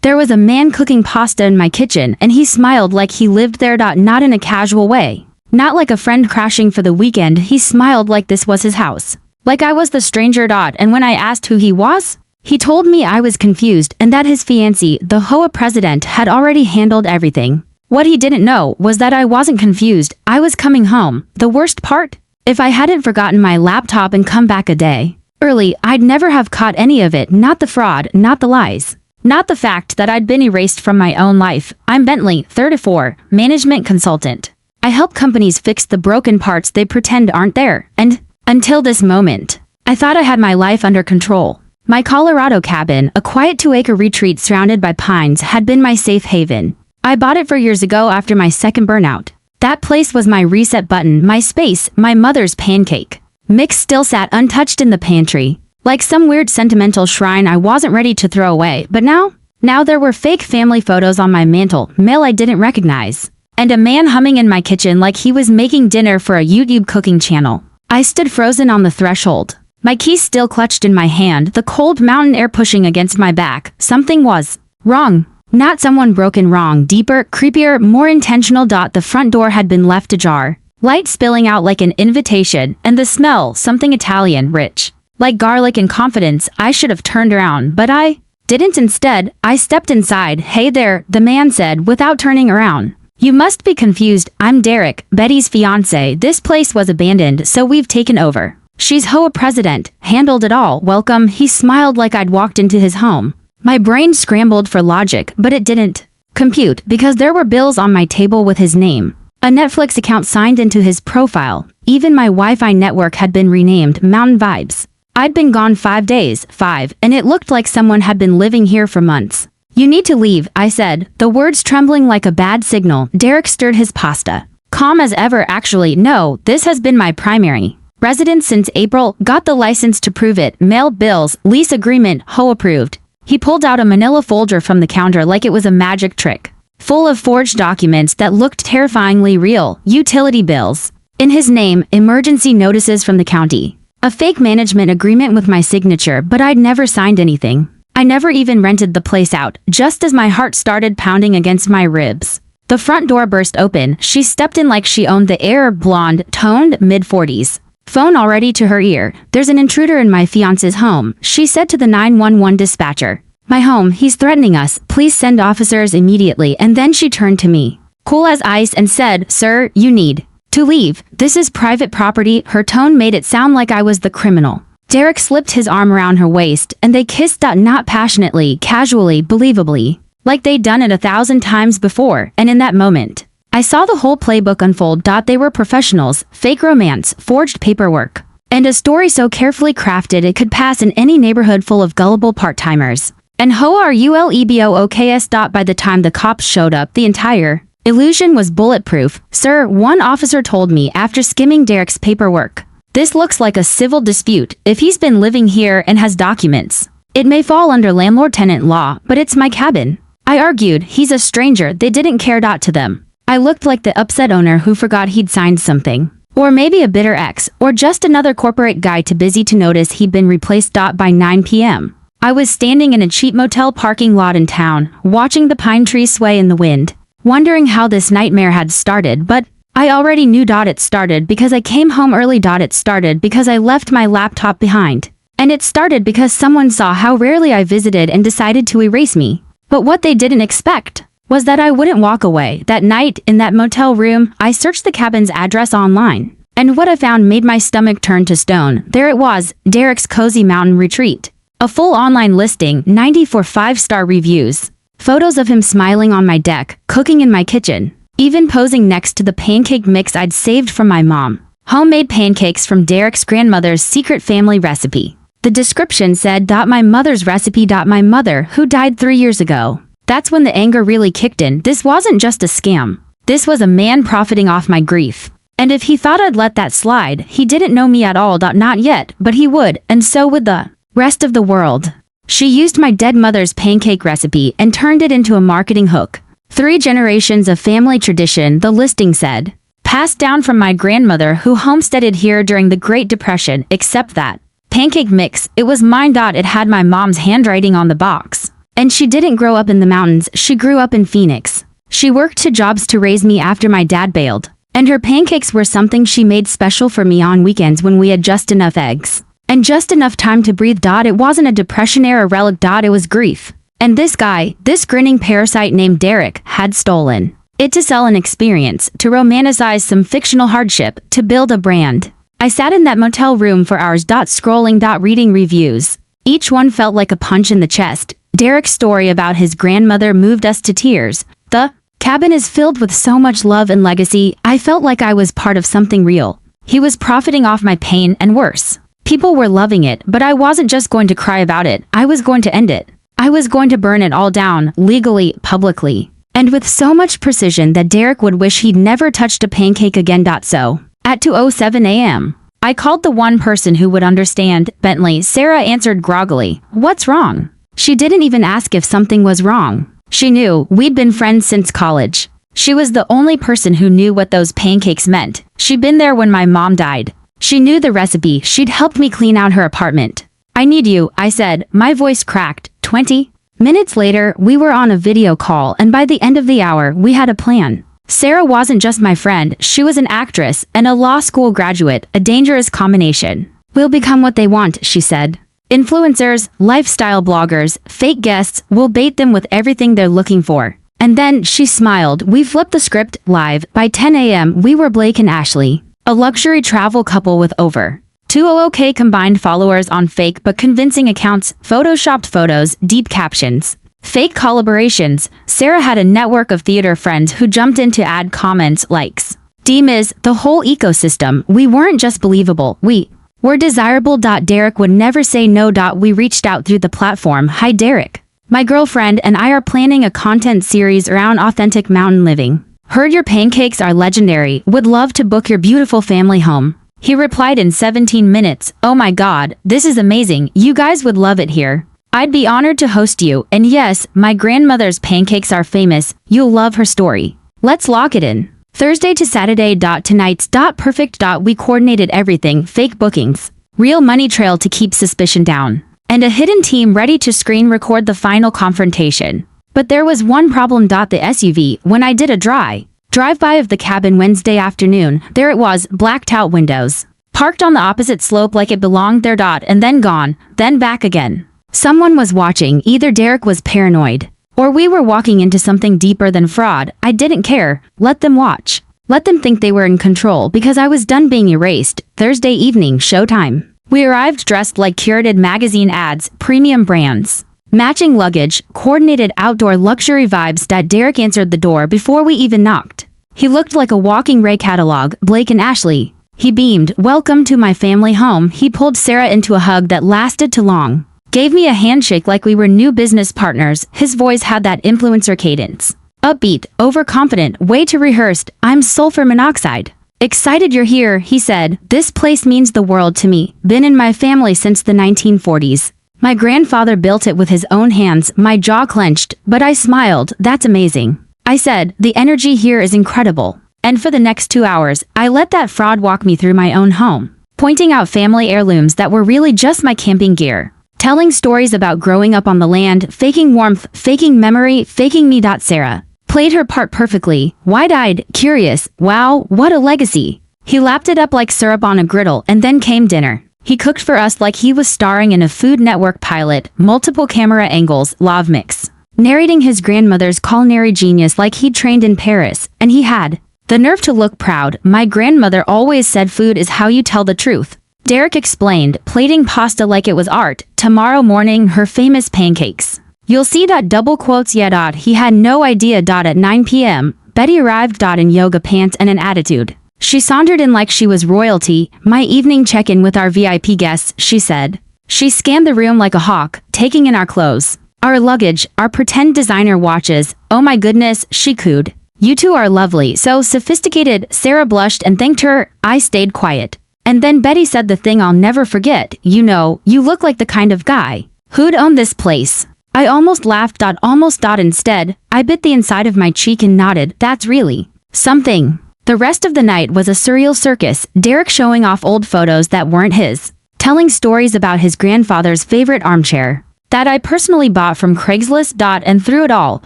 There was a man cooking pasta in my kitchen, and he smiled like he lived there. Not in a casual way. Not like a friend crashing for the weekend. He smiled like this was his house. Like I was the stranger. And when I asked who he was, he told me I was confused and that his fiancé, the HOA president, had already handled everything. What he didn't know was that I wasn't confused. I was coming home. The worst part? If I hadn't forgotten my laptop and come back a day early, I'd never have caught any of it. Not the fraud, not the lies. Not the fact that I'd been erased from my own life. I'm Bentley, 34, management consultant. I help companies fix the broken parts they pretend aren't there. And until this moment, I thought I had my life under control. My Colorado cabin, a quiet 2-acre retreat surrounded by pines, had been my safe haven. I bought it 4 years ago after my second burnout. That place was my reset button, my space, my mother's pancake mix still sat untouched in the pantry. Like some weird sentimental shrine I wasn't ready to throw away. But now there were fake family photos on my mantle, mail I didn't recognize, and a man humming in my kitchen like he was making dinner for a YouTube cooking channel. I stood frozen on the threshold. My keys still clutched in my hand, the cold mountain air pushing against my back. Something was wrong. Not someone broken wrong, deeper, creepier, more intentional. The front door had been left ajar. Light spilling out like an invitation, and the smell, something Italian, rich. Like garlic and confidence. I should have turned around, but I didn't. Instead, I stepped inside. Hey there, the man said without turning around. You must be confused. I'm Derek, Betty's fiancé. This place was abandoned, so we've taken over. She's HOA president, handled it all. Welcome. He smiled like I'd walked into his home. My brain scrambled for logic, but it didn't compute because there were bills on my table with his name. A Netflix account signed into his profile. Even my Wi-Fi network had been renamed Mountain Vibes. I'd been gone 5 days, and it looked like someone had been living here for months. You need to leave, I said, the words trembling like a bad signal. Derek stirred his pasta. Calm as ever. Actually, no, this has been my primary residence since April. Got the license to prove it. Mail, bills, lease agreement, HOA approved. He pulled out a manila folder from the counter like it was a magic trick, full of forged documents that looked terrifyingly real. Utility bills in his name, emergency notices from the county, a fake management agreement with my signature, but I'd never signed anything. I never even rented the place out. Just as my heart started pounding against my ribs, the front door burst open. She stepped in like she owned the air. Blonde, toned, mid-40s. Phone already to her ear. There's an intruder in my fiance's home, she said to the 911 dispatcher. My home, he's threatening us. Please send officers immediately. And then she turned to me, cool as ice, and said, Sir, you need to leave. This is private property. Her tone made it sound like I was the criminal. Derek slipped his arm around her waist, and they kissed. Not passionately, casually, believably, like they'd done it 1,000 times before. And in that moment, I saw the whole playbook unfold. They were professionals, fake romance, forged paperwork, and a story so carefully crafted it could pass in any neighborhood full of gullible part-timers. And HOA RULEBOOKS. By the time the cops showed up, the entire illusion was bulletproof. Sir, one officer told me after skimming Derek's paperwork, this looks like a civil dispute. If he's been living here and has documents, it may fall under landlord-tenant law, but it's my cabin. I argued, he's a stranger. They didn't care. To them, I looked like the upset owner who forgot he'd signed something. Or maybe a bitter ex, or just another corporate guy too busy to notice he'd been replaced. By 9 p.m., I was standing in a cheap motel parking lot in town, watching the pine trees sway in the wind, wondering how this nightmare had started. But I already knew. It started because I came home early. It started because I left my laptop behind. And it started because someone saw how rarely I visited and decided to erase me. But what they didn't expect was that I wouldn't walk away. That night, in that motel room, I searched the cabin's address online. And what I found made my stomach turn to stone. There it was, Derek's cozy mountain retreat. A full online listing, 94 5-star reviews. Photos of him smiling on my deck, cooking in my kitchen, even posing next to the pancake mix I'd saved from my mom. Homemade pancakes from Derek's grandmother's secret family recipe. The description said, My mother's recipe. My mother, who died 3 years ago. That's when the anger really kicked in. This wasn't just a scam. This was a man profiting off my grief. And if he thought I'd let that slide, he didn't know me at all. Not yet, but he would, and so would the rest of the world. She used my dead mother's pancake recipe and turned it into a marketing hook. 3 generations of family tradition, the listing said. Passed down from my grandmother who homesteaded here during the Great Depression, except that pancake mix, it was mine. It had my mom's handwriting on the box. And she didn't grow up in the mountains, she grew up in Phoenix. She worked 2 jobs to raise me after my dad bailed. And her pancakes were something she made special for me on weekends when we had just enough eggs. And just enough time to breathe. It wasn't a Depression-era relic. It was grief. And this guy, this grinning parasite named Derek, had stolen it to sell an experience, to romanticize some fictional hardship, to build a brand. I sat in that motel room for hours, scrolling, reading reviews. Each one felt like a punch in the chest. Derek's story about his grandmother moved us to tears. The cabin is filled with so much love and legacy. I felt like I was part of something real. He was profiting off my pain, and worse. People were loving it, but I wasn't just going to cry about it. I was going to end it. I was going to burn it all down, legally, publicly. And with so much precision that Derek would wish he'd never touched a pancake again. So, at 2:07 a.m., I called the one person who would understand. Bentley. Sarah answered groggily. What's wrong? She didn't even ask if something was wrong. She knew. We'd been friends since college. She was the only person who knew what those pancakes meant. She'd been there when my mom died. She knew the recipe. She'd helped me clean out her apartment. I need you, I said, my voice cracked. 20 minutes later, we were on a video call, and by the end of the hour, we had a plan. Sarah wasn't just my friend, she was an actress and a law school graduate, a dangerous combination. We'll become what they want, she said. Influencers, lifestyle bloggers, fake guests, we'll bait them with everything they're looking for. And then, she smiled, we flipped the script, live. By 10 a.m., we were Blake and Ashley, a luxury travel couple with over 200K combined followers on fake but convincing accounts, photoshopped photos, deep captions, fake collaborations. Sarah had a network of theater friends who jumped in to add comments, likes. DMs, the whole ecosystem. We weren't just believable, we were desirable. Derek would never say no. We reached out through the platform. Hi Derek. My girlfriend and I are planning a content series around authentic mountain living. Heard your pancakes are legendary, would love to book your beautiful family home. He replied in 17 minutes, oh my god, this is amazing, you guys would love it here. I'd be honored to host you, and yes, my grandmother's pancakes are famous, you'll love her story. Let's lock it in. Thursday to Saturday. Tonight's perfect. We coordinated everything, fake bookings, real money trail to keep suspicion down, and a hidden team ready to screen record the final confrontation. But there was one problem. The SUV, when I did a drive-by of the cabin Wednesday afternoon, there it was, blacked out windows, parked on the opposite slope like it belonged there. And then gone, then back again. Someone was watching. Either Derek was paranoid, or we were walking into something deeper than fraud. I didn't care. Let them watch. Let them think they were in control, because I was done being erased. Thursday evening, showtime. We arrived dressed like curated magazine ads, premium brands, matching luggage, coordinated outdoor luxury vibes. Derek answered the door before we even knocked. He looked like a walking Ray catalog. Blake and Ashley. He beamed. Welcome to my family home. He pulled Sarah into a hug that lasted too long. Gave me a handshake like we were new business partners. His voice had that influencer cadence. Upbeat, overconfident, way too rehearsed. I'm sulfur monoxide. Excited you're here, he said. This place means the world to me. Been in my family since the 1940s. My grandfather built it with his own hands. My jaw clenched, but I smiled. That's amazing. I said, the energy here is incredible. And for the next 2 hours, I let that fraud walk me through my own home, pointing out family heirlooms that were really just my camping gear, telling stories about growing up on the land, faking warmth, faking memory, faking me. Sarah played her part perfectly, wide-eyed, curious. Wow, what a legacy. He lapped it up like syrup on a griddle, and then came dinner. He cooked for us like he was starring in a Food Network pilot, multiple camera angles, lav mix, narrating his grandmother's culinary genius like he'd trained in Paris, and he had the nerve to look proud. My grandmother always said food is how you tell the truth. Derek explained, plating pasta like it was art. Tomorrow morning, her famous pancakes. You'll see. Double quotes. Yeah. He had no idea. At 9 p.m., Betty arrived. In yoga pants and an attitude. She sauntered in like she was royalty. My evening check-in with our VIP guests, she said. She scanned the room like a hawk, taking in our clothes, our luggage, our pretend designer watches. Oh my goodness, she cooed. You two are lovely, so sophisticated. Sarah blushed and thanked her. I stayed quiet. And then Betty said the thing I'll never forget. You know, you look like the kind of guy who'd own this place. I almost laughed. Instead, I bit the inside of my cheek and nodded. That's really something. The rest of the night was a surreal circus, Derek showing off old photos that weren't his, telling stories about his grandfather's favorite armchair, that I personally bought from Craigslist. And through it all,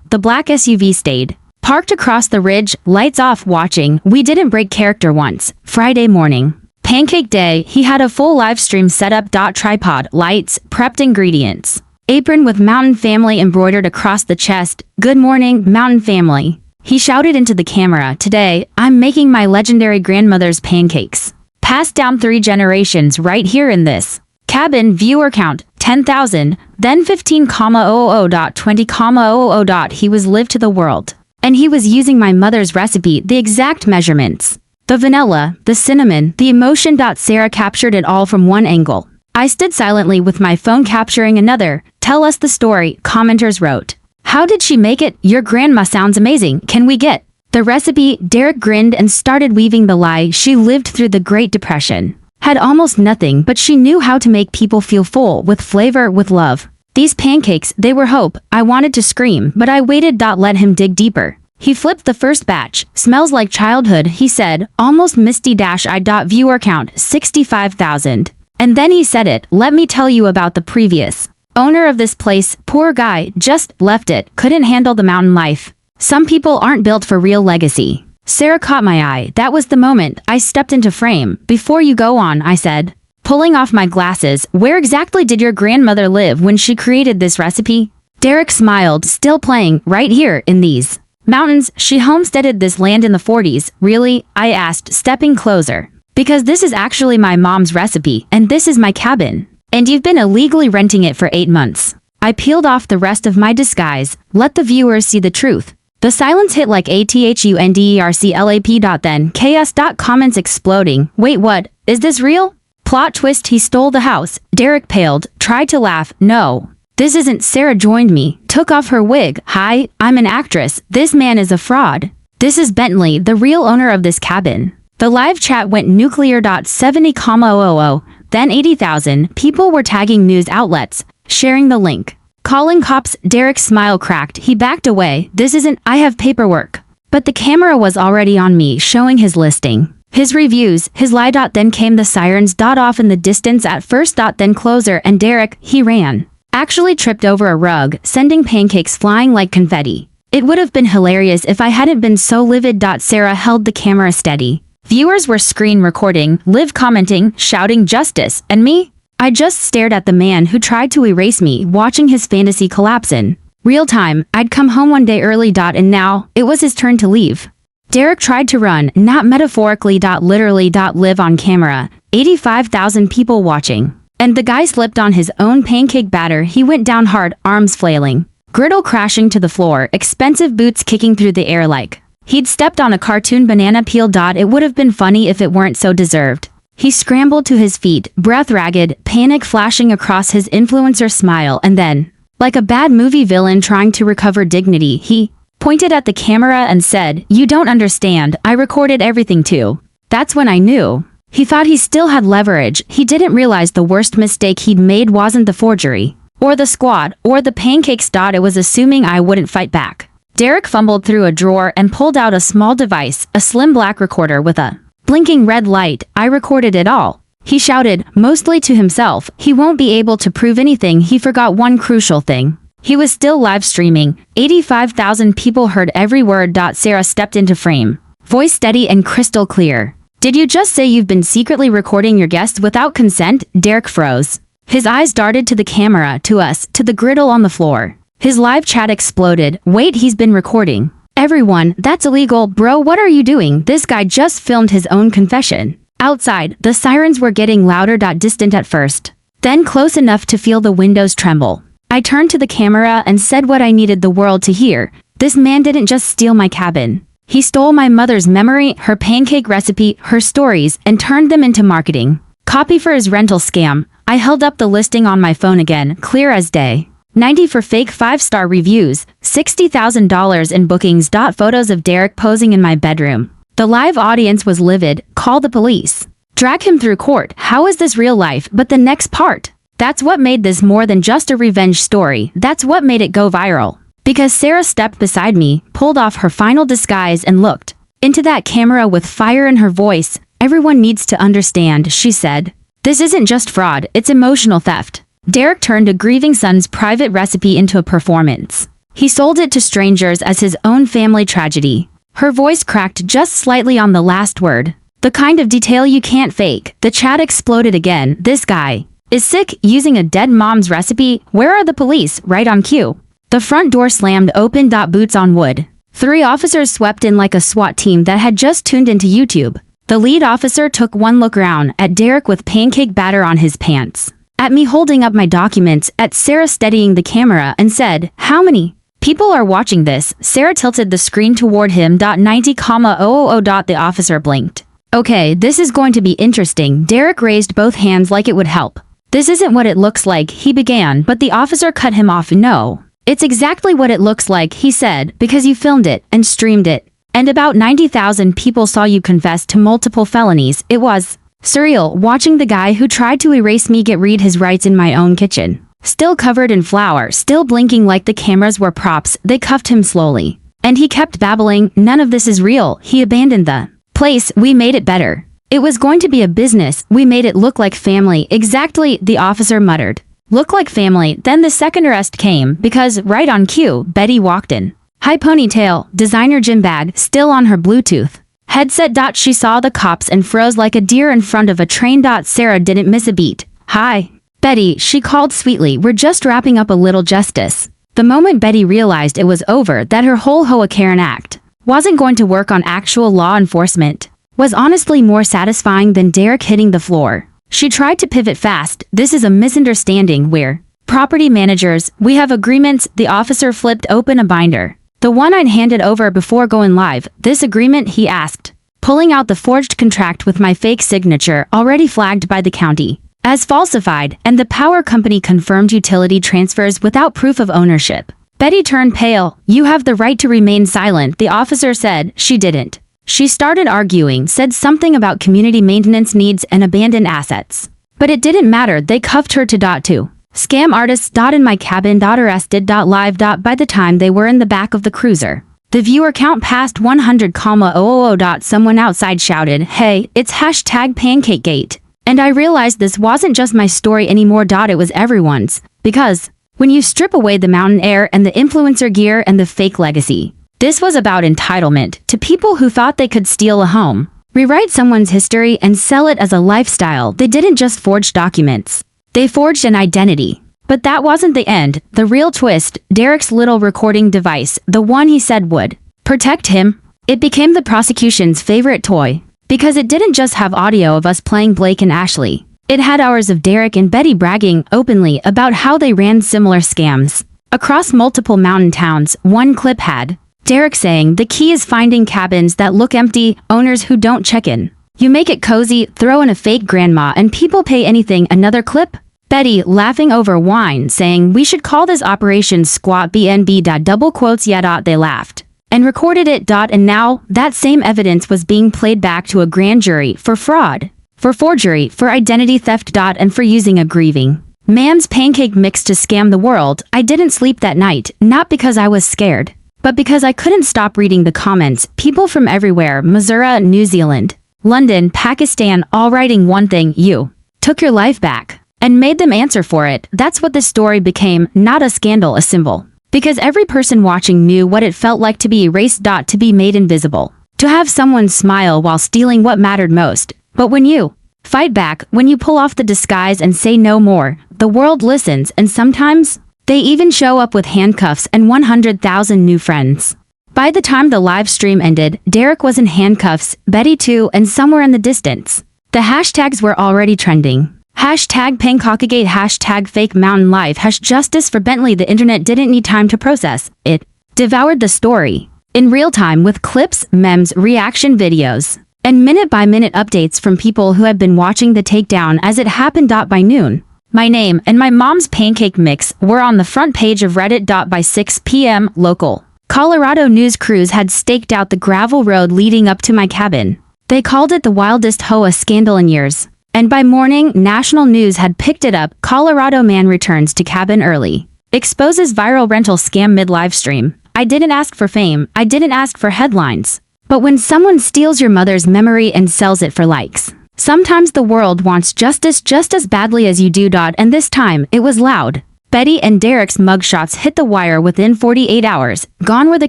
the black SUV stayed parked across the ridge, lights off, watching. We didn't break character once. Friday morning. Pancake day, he had a full live stream set up. Tripod, lights, prepped ingredients. Apron with Mountain Family embroidered across the chest. Good morning, Mountain Family. He shouted into the camera, today, I'm making my legendary grandmother's pancakes. Passed down 3 generations right here in this cabin. Viewer count, 10,000, then 15,000.20,000. He was lived to the world. And he was using my mother's recipe, the exact measurements. The vanilla, the cinnamon, the emotion. Sarah captured it all from one angle. I stood silently with my phone capturing another. Tell us the story, commenters wrote. How did she make it? Your grandma sounds amazing. Can we get the recipe? Derek grinned and started weaving the lie. She lived through the Great Depression. Had almost nothing, but she knew how to make people feel full, with flavor, with love. These pancakes, they were hope. I wanted to scream, but I waited. Let him dig deeper. He flipped the first batch. Smells like childhood, he said, almost misty-eyed. Viewer count, 65,000. And then he said it, let me tell you about the previous owner of this place. Poor guy, just left it, couldn't handle the mountain life. Some people aren't built for real legacy. Sarah caught my eye. That was the moment I stepped into frame. Before you go on, I said, pulling off my glasses, where exactly did your grandmother live when she created this recipe? Derek smiled, still playing, right here, in these mountains. She homesteaded this land in the 40s. Really? I asked, stepping closer. Because this is actually my mom's recipe, and this is my cabin. And you've been illegally renting it for 8 months. I peeled off the rest of my disguise. Let the viewers see the truth. The silence hit like a thunderclap. Then chaos. Comments exploding. Wait, what? Is this real? Plot twist, he stole the house. Derek paled, tried to laugh. No. This isn't. Sarah joined me, took off her wig. Hi, I'm an actress. This man is a fraud. This is Bentley, the real owner of this cabin. The live chat went nuclear. 70,000, then 80,000. People were tagging news outlets, sharing the link, calling cops. Derek's smile cracked. He backed away. This isn't. I have paperwork. But the camera was already on me, showing his listing, his reviews, his lie. Then came the sirens. Off in the distance at first. Then closer, and Derek, he ran. Actually tripped over a rug, sending pancakes flying like confetti. It would have been hilarious if I hadn't been so livid. Sarah held the camera steady. Viewers were screen recording, live commenting, shouting justice, and me? I just stared at the man who tried to erase me, watching his fantasy collapse in real time. I'd come home one day early. And now, it was his turn to leave. Derek tried to run, not metaphorically. Literally. Live on camera. 85,000 people watching. And the guy slipped on his own pancake batter. He went down hard, arms flailing, griddle crashing to the floor, expensive boots kicking through the air like he'd stepped on a cartoon banana peel. It would have been funny if it weren't so deserved. He scrambled to his feet, breath ragged, panic flashing across his influencer smile, and then, like a bad movie villain trying to recover dignity, he pointed at the camera and said, "You don't understand, I recorded everything too." That's when I knew. He thought he still had leverage. He didn't realize the worst mistake he'd made wasn't the forgery, or the squad, or the pancakes. It was assuming I wouldn't fight back. Derek fumbled through a drawer and pulled out a small device, a slim black recorder with a blinking red light. I recorded it all. He shouted, mostly to himself. He won't be able to prove anything. He forgot one crucial thing. He was still live streaming. 85,000 people heard every word. Sarah stepped into frame, voice steady and crystal clear. Did you just say you've been secretly recording your guests without consent? Derek froze. His eyes darted to the camera, to us, to the griddle on the floor. His live chat exploded. Wait, he's been recording. Everyone, that's illegal. Bro, what are you doing? This guy just filmed his own confession. Outside, the sirens were getting louder. Distant at first, then close enough to feel the windows tremble. I turned to the camera and said what I needed the world to hear. This man didn't just steal my cabin. He stole my mother's memory, her pancake recipe, her stories, and turned them into marketing copy for his rental scam. I held up the listing on my phone again, clear as day. 90 for fake 5-star reviews, $60,000 in bookings. Photos of Derek posing in my bedroom. The live audience was livid. Call the police. Drag him through court. How is this real life? But the next part. That's what made this more than just a revenge story. That's what made it go viral. Because Sarah stepped beside me, pulled off her final disguise and looked into that camera with fire in her voice. Everyone needs to understand, she said. This isn't just fraud, it's emotional theft. Derek turned a grieving son's private recipe into a performance. He sold it to strangers as his own family tragedy. Her voice cracked just slightly on the last word. The kind of detail you can't fake. The chat exploded again. This guy is sick, using a dead mom's recipe. Where are the police? Right on cue. The front door slammed open. Boots on wood. 3 officers swept in like a SWAT team that had just tuned into YouTube. The lead officer took one look around at Derek with pancake batter on his pants, at me holding up my documents, at Sarah steadying the camera, and said, "How many people are watching this?" Sarah tilted the screen toward him. 90,000. The officer blinked. "Okay, this is going to be interesting." Derek raised both hands like it would help. "This isn't what it looks like," he began, but the officer cut him off. "No, it's exactly what it looks like," he said, "because you filmed it and streamed it. And about 90,000 people saw you confess to multiple felonies." It was surreal watching the guy who tried to erase me read his rights in my own kitchen. Still covered in flour, still blinking like the cameras were props. They cuffed him slowly. And he kept babbling, "None of this is real." He abandoned the place. "We made it better. It was going to be a business. We made it look like family." "Exactly," the officer muttered. "Look like family." Then the second arrest came, because right on cue, Betty walked in. High ponytail, designer gym bag, still on her Bluetooth headset. She saw the cops and froze like a deer in front of a train. Sarah didn't miss a beat. "Hi, Betty," she called sweetly. "We're just wrapping up a little justice." The moment Betty realized it was over, that her whole HOA Karen act wasn't going to work on actual law enforcement, was honestly more satisfying than Derek hitting the floor. She tried to pivot fast. "This is a misunderstanding. We're property managers. We have agreements." The officer flipped open a binder. "The one I'd handed over before going live." "This agreement?" he asked, pulling out the forged contract with my fake signature, already flagged by the county as falsified, and the power company confirmed utility transfers without proof of ownership. Betty turned pale. "You have the right to remain silent," the officer said. She didn't. She started arguing, said something about community maintenance needs and abandoned assets. But it didn't matter. They cuffed her to two scam artists. In my cabin. Arrested. Live. By the time they were in the back of the cruiser, the viewer count passed 100,000. Someone outside shouted, "Hey, it's #PancakeGate." And I realized this wasn't just my story anymore. It was everyone's. Because when you strip away the mountain air and the influencer gear and the fake legacy, this was about entitlement to people who thought they could steal a home, rewrite someone's history, and sell it as a lifestyle. They didn't just forge documents. They forged an identity. But that wasn't the end. The real twist, Derek's little recording device, the one he said would protect him, it became the prosecution's favorite toy. Because it didn't just have audio of us playing Blake and Ashley. It had hours of Derek and Betty bragging openly about how they ran similar scams across multiple mountain towns. One clip had Derek saying, "The key is finding cabins that look empty, owners who don't check in. You make it cozy, throw in a fake grandma, and people pay anything." Another clip, Betty laughing over wine, saying, "We should call this Operation Squat BNB." Double quotes. Yeah. They laughed and recorded it. And now that same evidence was being played back to a grand jury for fraud, for forgery, for identity theft. And for using a grieving man's pancake mix to scam the world. I didn't sleep that night, not because I was scared, but because I couldn't stop reading the comments. People from everywhere, Missouri, New Zealand, London, Pakistan, all writing one thing: "You took your life back," and made them answer for it. That's what this story became, not a scandal, a symbol. Because every person watching knew what it felt like to be erased. To be made invisible. To have someone smile while stealing what mattered most. But when you fight back, when you pull off the disguise and say no more, the world listens, and sometimes they even show up with handcuffs and 100,000 new friends. By the time the live stream ended, Derek was in handcuffs, Betty too, and somewhere in the distance, the hashtags were already trending. #PancakeGate, #FakeMountainLife, #Justice for Bentley. The internet didn't need time to process. It devoured the story in real time with clips, memes, reaction videos, and minute-by-minute updates from people who had been watching the takedown as it happened. By noon, my name and my mom's pancake mix were on the front page of Reddit. By 6 p.m., local Colorado news crews had staked out the gravel road leading up to my cabin. They called it the wildest HOA scandal in years. And by morning, national news had picked it up. Colorado man returns to cabin early. Exposes viral rental scam mid-live stream. I didn't ask for fame. I didn't ask for headlines. But when someone steals your mother's memory and sells it for likes, Sometimes the world wants justice just as badly as you do. And this time, it was loud. Betty and Derek's mugshots hit the wire within 48 hours. Gone were the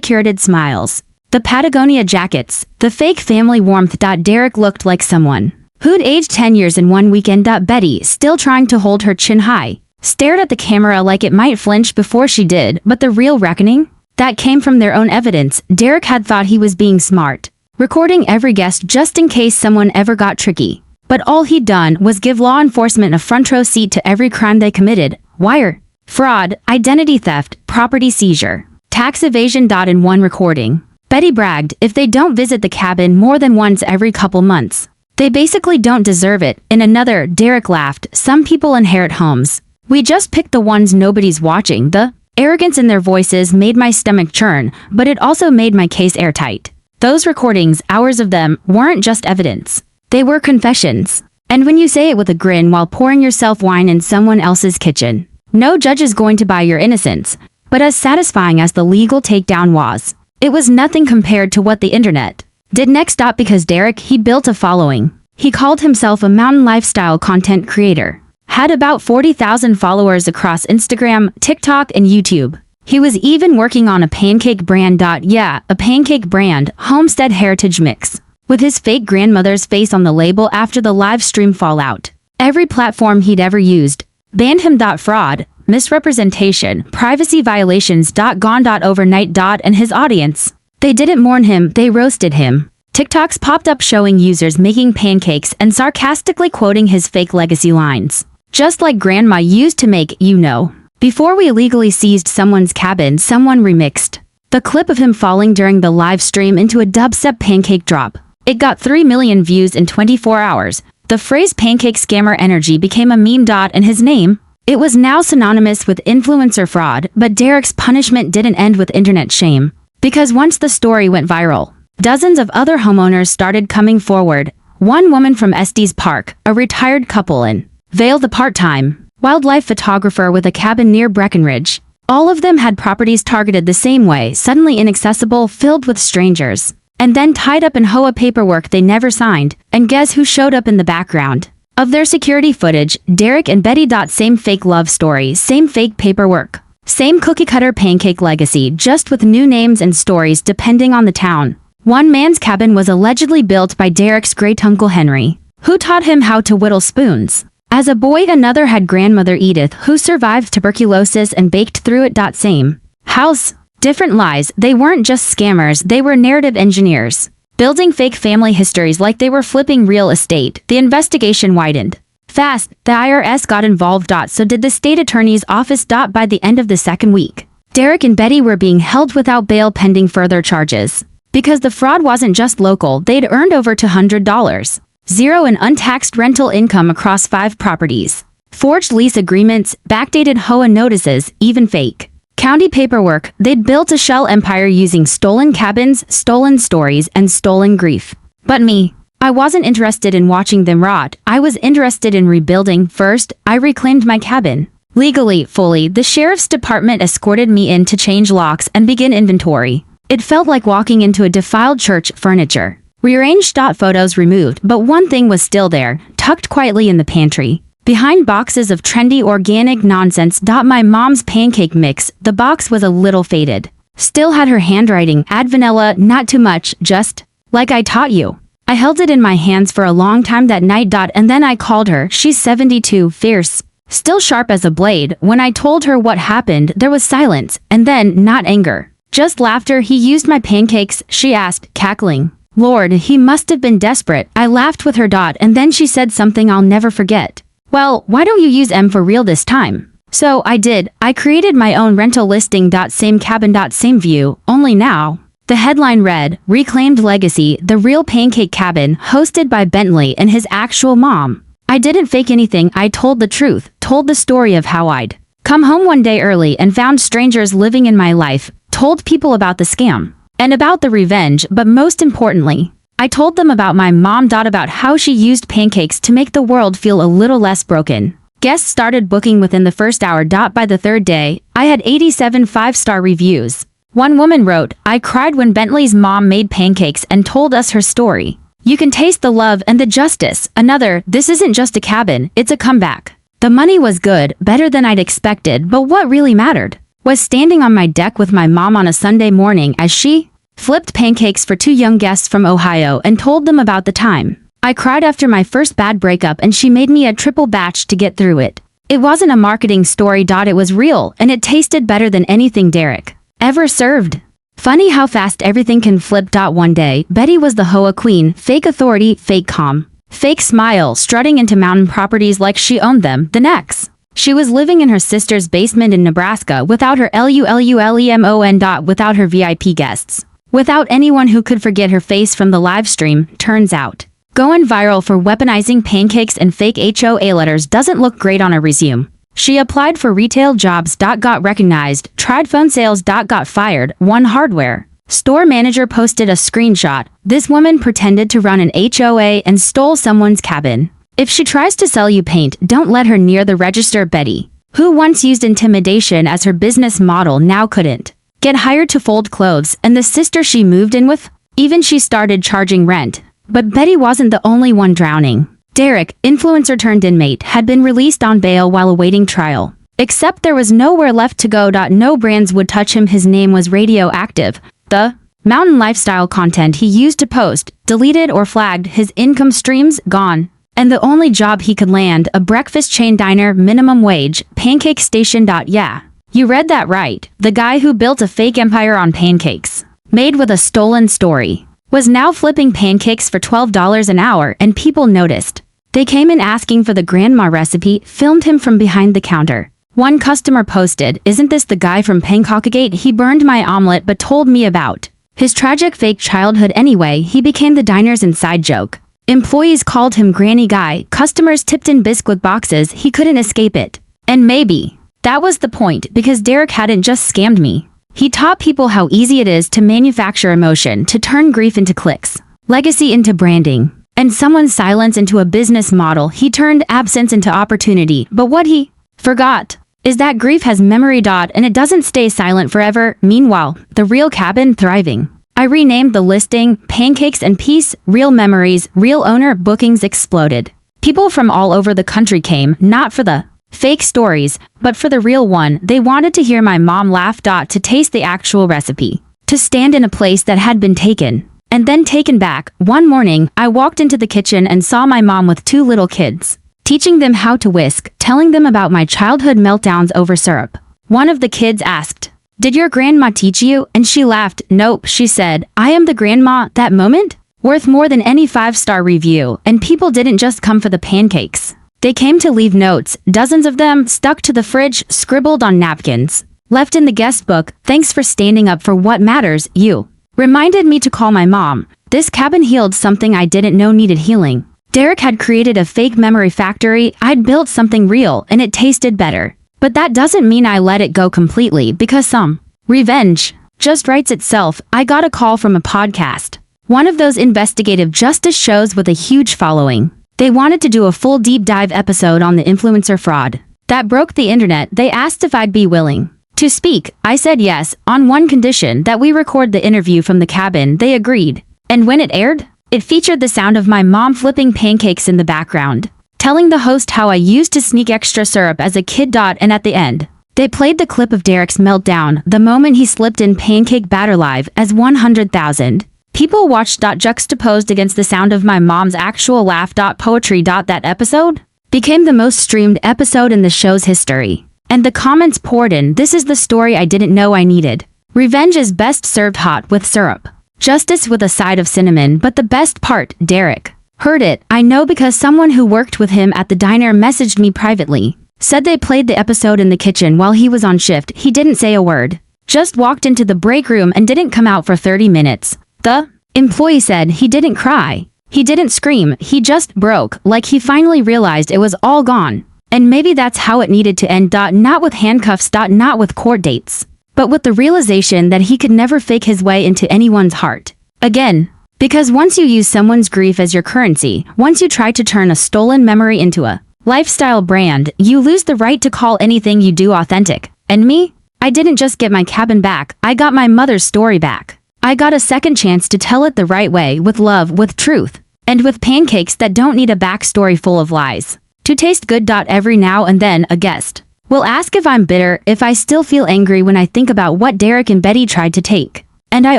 curated smiles, the Patagonia jackets, the fake family warmth. Derek looked like someone who'd aged 10 years in one weekend. Betty, still trying to hold her chin high, stared at the camera like it might flinch before she did. But the real reckoning? That came from their own evidence. Derek had thought he was being smart, recording every guest just in case someone ever got tricky. But all he'd done was give law enforcement a front row seat to every crime they committed: wire fraud, identity theft, property seizure, tax evasion. In one recording, Betty bragged, if they don't visit the cabin more than once every couple months, they basically don't deserve it. In another, Derek laughed, some people inherit homes. We just picked the ones nobody's watching. The arrogance in their voices made my stomach churn, but it also made my case airtight. Those recordings, hours of them, weren't just evidence. They were confessions. And when you say it with a grin while pouring yourself wine in someone else's kitchen, no judge is going to buy your innocence. But as satisfying as the legal takedown was, it was nothing compared to what the internet did next. Because Derek, he built a following. He called himself a mountain lifestyle content creator. Had about 40,000 followers across Instagram, TikTok, and YouTube. He was even working on a pancake brand. Yeah, a pancake brand, Homestead Heritage Mix, with his fake grandmother's face on the label after the live stream fallout. Every platform he'd ever used banned him. Fraud, misrepresentation, privacy violations. Gone. Overnight. And his audience, they didn't mourn him, they roasted him. TikToks popped up showing users making pancakes and sarcastically quoting his fake legacy lines. Just like grandma used to make, you know. Before we illegally seized someone's cabin, someone remixed the clip of him falling during the live stream into a dubstep pancake drop. It got 3 million views in 24 hours. The phrase pancake scammer energy became a meme. And his name? It was now synonymous with influencer fraud. But Derek's punishment didn't end with internet shame. Because once the story went viral, dozens of other homeowners started coming forward. One woman from Estes Park, a retired couple in Vail, the part-time wildlife photographer with a cabin near Breckenridge. All of them had properties targeted the same way, suddenly inaccessible, filled with strangers, and then tied up in HOA paperwork they never signed. And guess who showed up in the background of their security footage? Derek and Betty. Same fake love story, same fake paperwork, same cookie-cutter pancake legacy, just with new names and stories depending on the town. One man's cabin was allegedly built by Derek's great-uncle Henry, who taught him how to whittle spoons. As a boy, another had grandmother Edith, who survived tuberculosis and baked through it. Same house, different lies. They weren't just scammers, they were narrative engineers, building fake family histories like they were flipping real estate. The investigation widened fast. The IRS got involved. So did the state attorney's office. By the end of the second week, Derek and Betty were being held without bail pending further charges. Because the fraud wasn't just local, they'd earned over $200. Zero in untaxed rental income across 5 properties. Forged lease agreements, backdated HOA notices, even fake county paperwork. They'd built a shell empire using stolen cabins, stolen stories, and stolen grief. But me, I wasn't interested in watching them rot. I was interested in rebuilding. First, I reclaimed my cabin. Legally, fully. The sheriff's department escorted me in to change locks and begin inventory. It felt like walking into a defiled church. Furniture rearranged. Photos removed, but one thing was still there, tucked quietly in the pantry, behind boxes of trendy organic nonsense. My mom's pancake mix. The box was a little faded. Still had her handwriting. Add vanilla, not too much, just like I taught you. I held it in my hands for a long time that night. And then I called her. She's 72, fierce, still sharp as a blade. When I told her what happened, there was silence, and then not anger, just laughter. He used my pancakes, she asked, cackling. Lord, he must have been desperate. I laughed with her. And then she said something I'll never forget. Well, why don't you use M for real this time? So I did. I created my own rental listing. Same cabin. Same view, only now. The headline read, Reclaimed Legacy, the real pancake cabin, hosted by Bentley and his actual mom. I didn't fake anything. I told the truth, told the story of how I'd come home one day early and found strangers living in my life, told people about the scam and about the revenge, but most importantly, I told them about my mom. About how she used pancakes to make the world feel a little less broken. Guests started booking within the first hour. By the third day, I had 87 5-star reviews. One woman wrote, I cried when Bentley's mom made pancakes and told us her story. You can taste the love and the justice. Another, this isn't just a cabin, it's a comeback. The money was good, better than I'd expected, but what really mattered was standing on my deck with my mom on a Sunday morning as she flipped pancakes for 2 young guests from Ohio and told them about the time I cried after my first bad breakup and she made me a triple batch to get through it. It wasn't a marketing story. It was real, and it tasted better than anything Derek ever served. Funny how fast everything can flip. One day, Betty was the HOA queen, fake authority, fake calm, fake smile, strutting into mountain properties like she owned them. The next, she was living in her sister's basement in Nebraska without her LULULEMON. Without her VIP guests, without anyone who could forget her face from the live stream. Turns out, going viral for weaponizing pancakes and fake HOA letters doesn't look great on a resume. She applied for retail jobs. Got recognized, tried phone sales. Got fired. One hardware store manager posted a screenshot. This woman pretended to run an HOA and stole someone's cabin. If she tries to sell you paint, don't let her near the register. Betty, who once used intimidation as her business model, now couldn't get hired to fold clothes, and the sister she moved in with, even she started charging rent. But Betty wasn't the only one drowning. Derek, influencer turned inmate, had been released on bail while awaiting trial. Except there was nowhere left to go. No brands would touch him. His name was radioactive. The mountain lifestyle content he used to post, deleted or flagged. His income streams gone. And the only job he could land, a breakfast chain diner, minimum wage, pancake station. Yeah, you read that right. The guy who built a fake empire on pancakes, made with a stolen story, was now flipping pancakes for $12 an hour, and people noticed. They came in asking for the grandma recipe, filmed him from behind the counter. One customer posted, "Isn't this the guy from Pancakegate? He burned my omelet but told me about his tragic fake childhood anyway." He became the diner's inside joke. Employees called him Granny Guy. Customers tipped in biscuit boxes. He couldn't escape it. And maybe that was the point, because Derek hadn't just scammed me. He taught people how easy it is to manufacture emotion, to turn grief into clicks, legacy into branding, and someone's silence into a business model. He turned absence into opportunity. But what he forgot is that grief has memory. And it doesn't stay silent forever. Meanwhile, the real cabin thriving. I renamed the listing Pancakes and Peace. Real memories, real owner. Bookings exploded. People from all over the country came, not for the fake stories, but for the real one. They wanted to hear my mom laugh. To taste the actual recipe. To stand in a place that had been taken and then taken back. One morning, I walked into the kitchen and saw my mom with 2 little kids, teaching them how to whisk, telling them about my childhood meltdowns over syrup. One of the kids asked, "Did your grandma teach you?" And she laughed. "Nope," she said. "I am the grandma." That moment, worth more than any 5-star review. And people didn't just come for the pancakes. They came to leave notes, dozens of them, stuck to the fridge, scribbled on napkins, left in the guest book. "Thanks for standing up for what matters. You reminded me to call my mom. This cabin healed something I didn't know needed healing." Derek had created a fake memory factory. I'd built something real, and it tasted better. But that doesn't mean I let it go completely, because some revenge just writes itself. I got a call from a podcast, one of those investigative justice shows with a huge following. They wanted to do a full deep dive episode on the influencer fraud that broke the internet. They asked if I'd be willing to speak. I said yes, on one condition, that we record the interview from the cabin. They agreed. And when it aired, it featured the sound of my mom flipping pancakes in the background, telling the host how I used to sneak extra syrup as a kid. And at the end, they played the clip of Derek's meltdown, the moment he slipped in pancake batter, live as 100,000 people watched. Juxtaposed against the sound of my mom's actual laugh. Poetry. That episode became the most streamed episode in the show's history. And the comments poured in. "This is the story I didn't know I needed. Revenge is best served hot with syrup. Justice with a side of cinnamon." But the best part, Derek heard it. I know, because someone who worked with him at the diner messaged me privately. Said they played the episode in the kitchen while he was on shift. He didn't say a word. Just walked into the break room and didn't come out for 30 minutes. The employee said he didn't cry. He didn't scream. He just broke, like he finally realized it was all gone. And maybe that's how it needed to end. Not with handcuffs. Not with court dates. But with the realization that he could never fake his way into anyone's heart again. Because once you use someone's grief as your currency, once you try to turn a stolen memory into a lifestyle brand, you lose the right to call anything you do authentic. And me? I didn't just get my cabin back. I got my mother's story back. I got a second chance to tell it the right way, with love, with truth. And with pancakes that don't need a backstory full of lies. To taste good. Every now and then, a guest will ask if I'm bitter, if I still feel angry when I think about what Derek and Betty tried to take. And I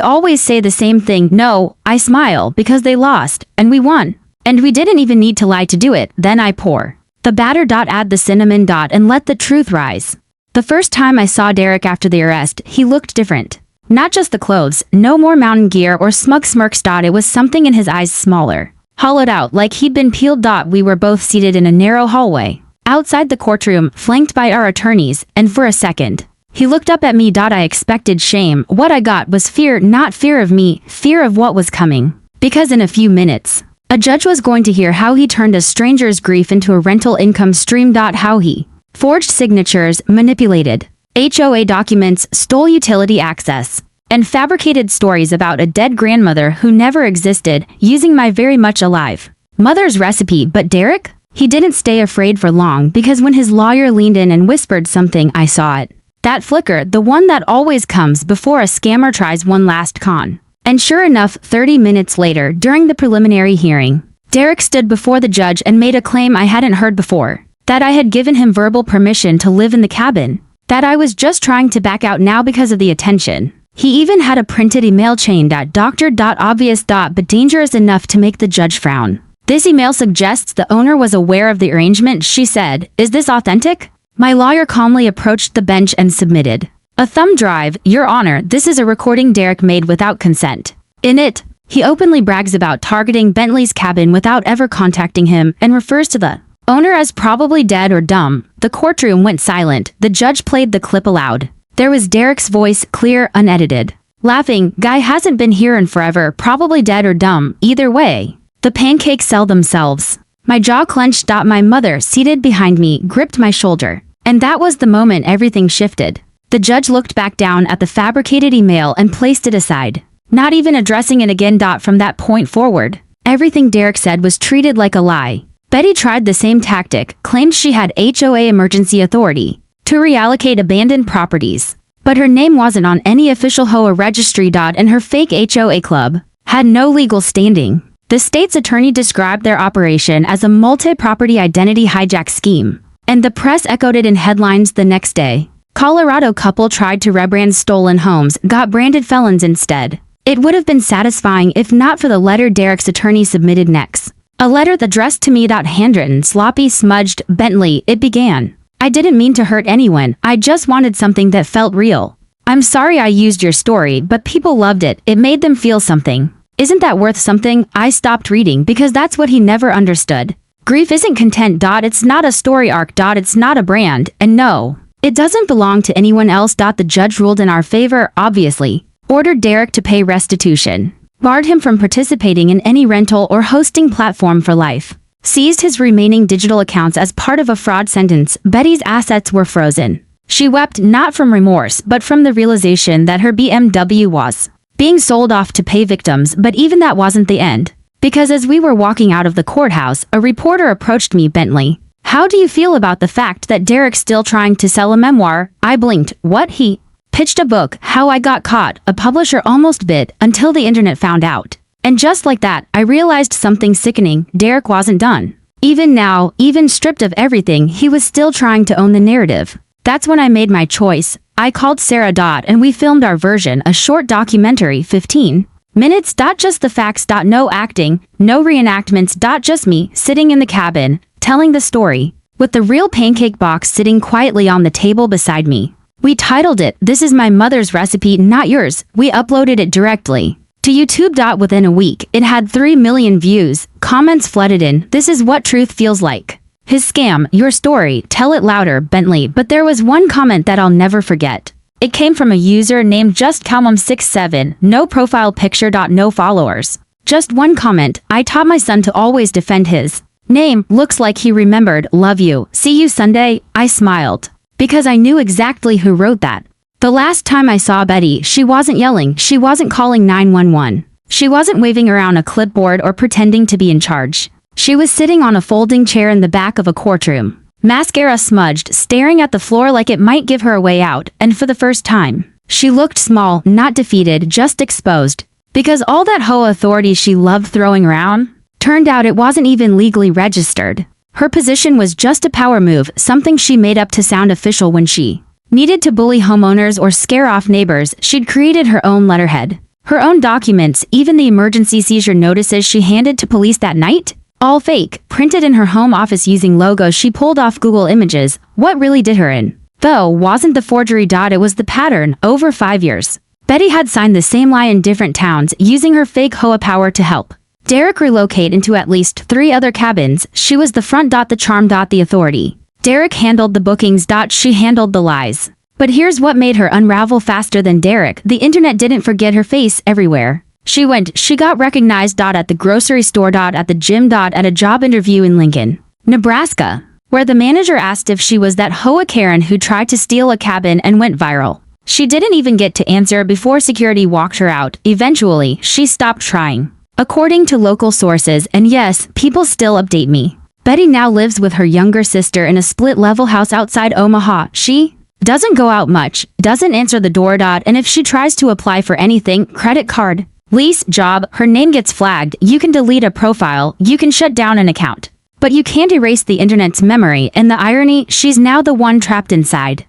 always say the same thing, no, I smile, because they lost, and we won. And we didn't even need to lie to do it. Then I pour the batter. Add the cinnamon. And let the truth rise. The first time I saw Derek after the arrest, he looked different. Not just the clothes, no more mountain gear or smug smirks. It was something in his eyes, smaller, hollowed out, like he'd been peeled. We were both seated in a narrow hallway outside the courtroom, flanked by our attorneys, and for a second, he looked up at me. I expected shame. What I got was fear, not fear of me, fear of what was coming. Because in a few minutes, a judge was going to hear how he turned a stranger's grief into a rental income stream. How he forged signatures, manipulated HOA documents, stole utility access, and fabricated stories about a dead grandmother who never existed, using my very much alive mother's recipe. But Derek? He didn't stay afraid for long, because when his lawyer leaned in and whispered something, I saw it. That flicker, the one that always comes before a scammer tries one last con. And sure enough, 30 minutes later, during the preliminary hearing, Derek stood before the judge and made a claim I hadn't heard before. That I had given him verbal permission to live in the cabin. That I was just trying to back out now because of the attention. He even had a printed email chain. Doctor. Obvious. But dangerous enough to make the judge frown. This email suggests the owner was aware of the arrangement, she said. Is this authentic? My lawyer calmly approached the bench and submitted a thumb drive. Your Honor, this is a recording Derek made without consent. In it, he openly brags about targeting Bentley's cabin without ever contacting him and refers to the owner as probably dead or dumb. The courtroom went silent. The judge played the clip aloud. There was Derek's voice, clear, unedited. Laughing, guy hasn't been here in forever, probably dead or dumb, either way. The pancakes sell themselves. My jaw clenched. My mother, seated behind me, gripped my shoulder. And that was the moment everything shifted. The judge looked back down at the fabricated email and placed it aside, not even addressing it again. From that point forward, everything Derek said was treated like a lie. Betty tried the same tactic, claimed she had HOA emergency authority to reallocate abandoned properties. But her name wasn't on any official HOA registry. And her fake HOA club had no legal standing. The state's attorney described their operation as a multi-property identity hijack scheme, and the press echoed it in headlines the next day. Colorado couple tried to rebrand stolen homes, got branded felons instead. It would have been satisfying if not for the letter Derek's attorney submitted next. A letter addressed to me. Handwritten, sloppy, smudged, Bentley, it began. I didn't mean to hurt anyone, I just wanted something that felt real. I'm sorry I used your story, but people loved it, it made them feel something. Isn't that worth something? I stopped reading because that's what he never understood. Grief isn't content. It's not a story arc. It's not a brand, and no, it doesn't belong to anyone else. The judge ruled in our favor, obviously. Ordered Derek to pay restitution. Barred him from participating in any rental or hosting platform for life. Seized his remaining digital accounts as part of a fraud sentence. Betty's assets were frozen. She wept not from remorse but from the realization that her BMW was being sold off to pay victims. But even that wasn't the end. Because as we were walking out of the courthouse, a reporter approached me. Bentley, how do you feel about the fact that Derek's still trying to sell a memoir? I blinked. What? He pitched a book, How I Got Caught. A publisher almost bid until the internet found out. And just like that, I realized something sickening. Derek wasn't done. Even now, even stripped of everything, he was still trying to own the narrative. That's when I made my choice. I called Sarah. And we filmed our version, a short documentary, 15 minutes. Just the facts. No acting, no reenactments. Just me, sitting in the cabin, telling the story, with the real pancake box sitting quietly on the table beside me. We titled it, This Is My Mother's Recipe, Not Yours. We uploaded it directly to YouTube. Within a week, it had 3 million views. Comments flooded in, this is what truth feels like. His scam, your story, tell it louder, Bentley. But there was one comment that I'll never forget. It came from a user named JustCalmum67, no profile picture. No followers. Just one comment. I taught my son to always defend his name. Looks like he remembered. Love you. See you Sunday. I smiled, because I knew exactly who wrote that. The last time I saw Betty, she wasn't yelling, she wasn't calling 911. She wasn't waving around a clipboard or pretending to be in charge. She was sitting on a folding chair in the back of a courtroom. Mascara smudged, staring at the floor like it might give her a way out, and for the first time, she looked small, not defeated, just exposed. Because all that HOA authority she loved throwing around Turned out it wasn't even legally registered. Her position was just a power move, something she made up to sound official when she needed to bully homeowners or scare off neighbors. She'd created her own letterhead, her own documents, even the emergency seizure notices she handed to police that night. All fake, printed in her home office using logos she pulled off Google Images. What really did her in, though, wasn't the forgery. It was the pattern. Over 5 years, Betty had signed the same lie in different towns, using her fake HOA power to help Derek relocate into at least 3 other cabins. She was the front. The charm. The authority. Derek handled the bookings. She handled the lies. But here's what made her unravel faster than Derek. The internet didn't forget her face everywhere she got recognized. At the grocery store. At the gym. At a job interview in Lincoln, Nebraska, where the manager asked if she was that HOA Karen who tried to steal a cabin and went viral. She didn't even get to answer before security walked her out. Eventually, she stopped trying, according to local sources, and yes, people still update me. Betty now lives with her younger sister in a split-level house outside Omaha. She doesn't go out much, doesn't answer the door. And if she tries to apply for anything, credit card, lease, job, her name gets flagged. You can delete a profile, you can shut down an account, but you can't erase the internet's memory. And the irony, she's now the one trapped inside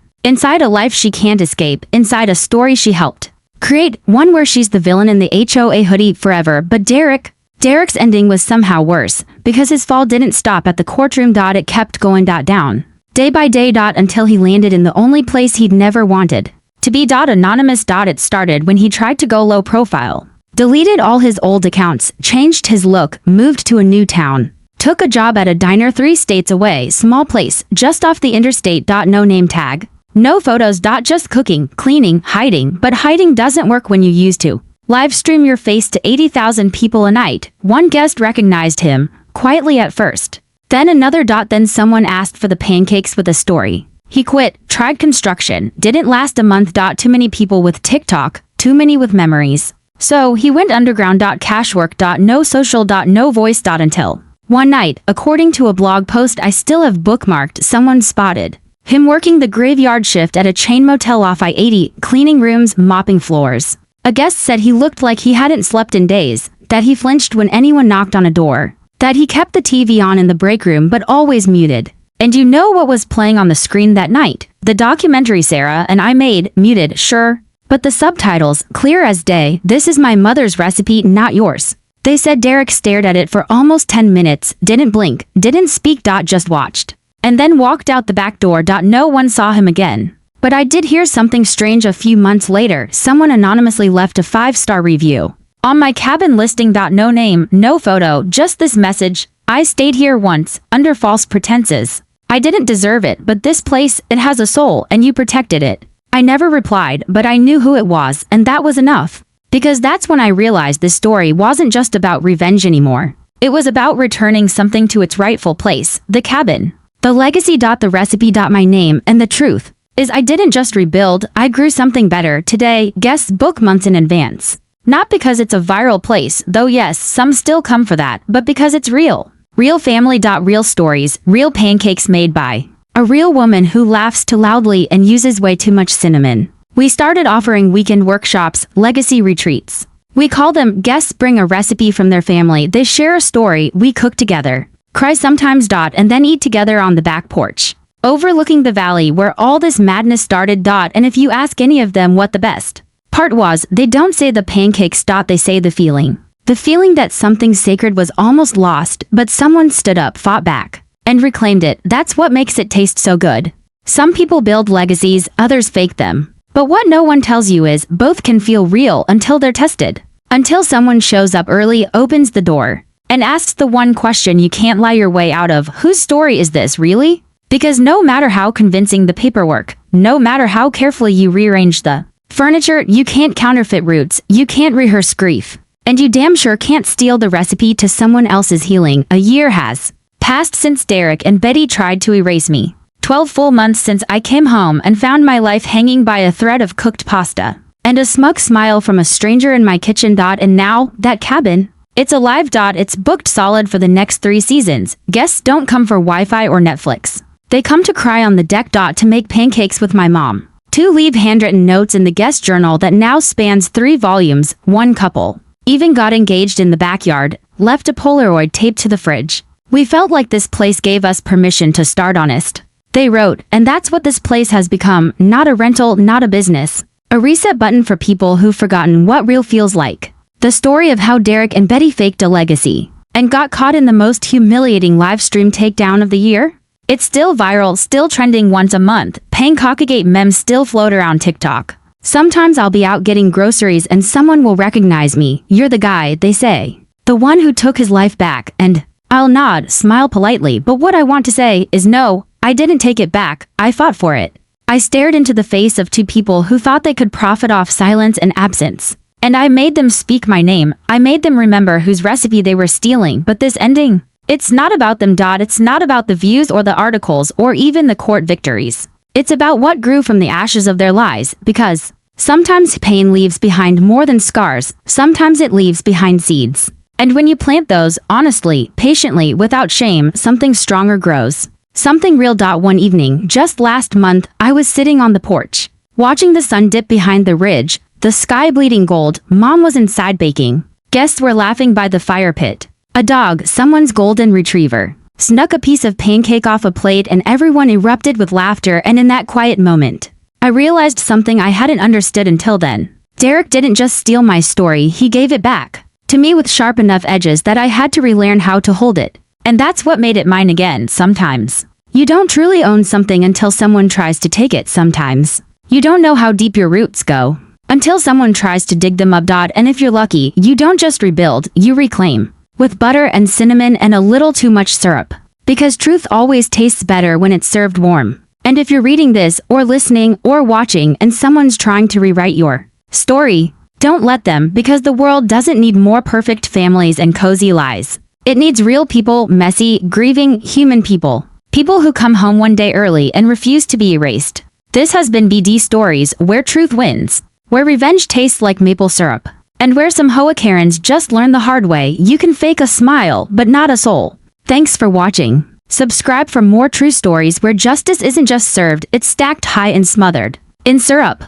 a life she can't escape, inside a story she helped create, one where she's the villain in the HOA hoodie forever. But Derek's ending was somehow worse, because his fall didn't stop at the courtroom. It kept going down, day by day. Until he landed in the only place he'd never wanted to be. Anonymous. It started when he tried to go low profile, deleted all his old accounts, changed his look, moved to a new town, took a job at a diner 3 states away, small place, just off the interstate. No name tag, no photos. Just cooking, cleaning, hiding. But hiding doesn't work when you used to live stream your face to 80,000 people a night. One guest recognized him, quietly at first. Then another. Then someone asked for the pancakes with a story. He quit, tried construction, didn't last a month. Too many people with TikTok, too many with memories. So he went underground. Cash work. No social. No voice. Until one night, according to a blog post I still have bookmarked, someone spotted him working the graveyard shift at a chain motel off I-80, cleaning rooms, mopping floors. A guest said he looked like he hadn't slept in days, that he flinched when anyone knocked on a door, that he kept the TV on in the break room but always muted. And you know what was playing on the screen that night? The documentary Sarah and I made, muted, sure, but the subtitles, clear as day. This is my mother's recipe, not yours. They said Derek stared at it for almost 10 minutes, didn't blink, didn't speak. Just watched, and then walked out the back door. No one saw him again. But I did hear something strange a few months later. Someone anonymously left a 5-star review on my cabin listing. No name, no photo, just this message: I stayed here once, under false pretenses. I didn't deserve it, but this place, it has a soul, and you protected it. I never replied, but I knew who it was, and that was enough. Because that's when I realized this story wasn't just about revenge anymore. It was about returning something to its rightful place, the cabin. The legacy. The recipe. My name, and the truth is I didn't just rebuild, I grew something better. Today, guests book months in advance. Not because it's a viral place, though yes, some still come for that, but because it's real. Real family. Real stories, real pancakes made by a real woman who laughs too loudly and uses way too much cinnamon. We started offering weekend workshops, legacy retreats. We call them guests bring a recipe from their family, they share a story, we cook together, cry sometimes. And then eat together on the back porch, overlooking the valley where all this madness started. And if you ask any of them what the best part was, they don't say the pancakes. They say the feeling. The feeling that something sacred was almost lost, but someone stood up, fought back, and reclaimed it. That's what makes it taste so good. Some people build legacies, others fake them. But what no one tells you is, both can feel real until they're tested. Until someone shows up early, opens the door, and asks the one question you can't lie your way out of: whose story is this, really? Because no matter how convincing the paperwork, no matter how carefully you rearrange the furniture, you can't counterfeit roots, you can't rehearse grief. And you damn sure can't steal the recipe to someone else's healing. A year has passed since Derek and Betty tried to erase me. 12 full months since I came home and found my life hanging by a thread of cooked pasta and a smug smile from a stranger in my kitchen. And now, that cabin, it's alive. It's booked solid for the next 3 seasons. Guests don't come for Wi-Fi or Netflix. They come to cry on the deck. To make pancakes with my mom. To leave handwritten notes in the guest journal that now spans 3 volumes. One couple even got engaged in the backyard. left a Polaroid taped to the fridge. We felt like this place gave us permission to start honest. They wrote, and that's what this place has become, not a rental, not a business. A reset button for people who've forgotten what real feels like. The story of how Derek and Betty faked a legacy and got caught in the most humiliating live stream takedown of the year. It's still viral, still trending once a month. Pankakagate memes still float around TikTok. Sometimes I'll be out getting groceries and someone will recognize me. You're the guy, they say. The one who took his life back, and I'll nod, smile politely, but what I want to say is no, I didn't take it back, I fought for it. I stared into the face of two people who thought they could profit off silence and absence. And I made them speak my name. I made them remember whose recipe they were stealing. But this ending, it's not about them. It's not about the views or the articles or even the court victories. It's about what grew from the ashes of their lies, because sometimes pain leaves behind more than scars. Sometimes it leaves behind seeds. And when you plant those, honestly, patiently, without shame, something stronger grows. Something real. One evening, just last month, I was sitting on the porch, watching the sun dip behind the ridge, the sky bleeding gold. Mom was inside baking. Guests were laughing by the fire pit. A dog, someone's golden retriever, snuck a piece of pancake off a plate and everyone erupted with laughter. And in that quiet moment, I realized something I hadn't understood until then. Derek didn't just steal my story, he gave it back to me with sharp enough edges that I had to relearn how to hold it. And that's what made it mine again. Sometimes you don't truly own something until someone tries to take it. Sometimes you don't know how deep your roots go until someone tries to dig them up. And if you're lucky, you don't just rebuild, you reclaim. With butter and cinnamon and a little too much syrup. Because truth always tastes better when it's served warm. And if you're reading this, or listening, or watching, and someone's trying to rewrite your story, don't let them, because the world doesn't need more perfect families and cozy lies. It needs real people, messy, grieving, human people. People who come home one day early and refuse to be erased. This has been BD Stories, where truth wins. Where revenge tastes like maple syrup. And where some HOA Karens just learn the hard way, you can fake a smile, but not a soul. Thanks for watching. Subscribe for more true stories where justice isn't just served, it's stacked high and smothered in syrup.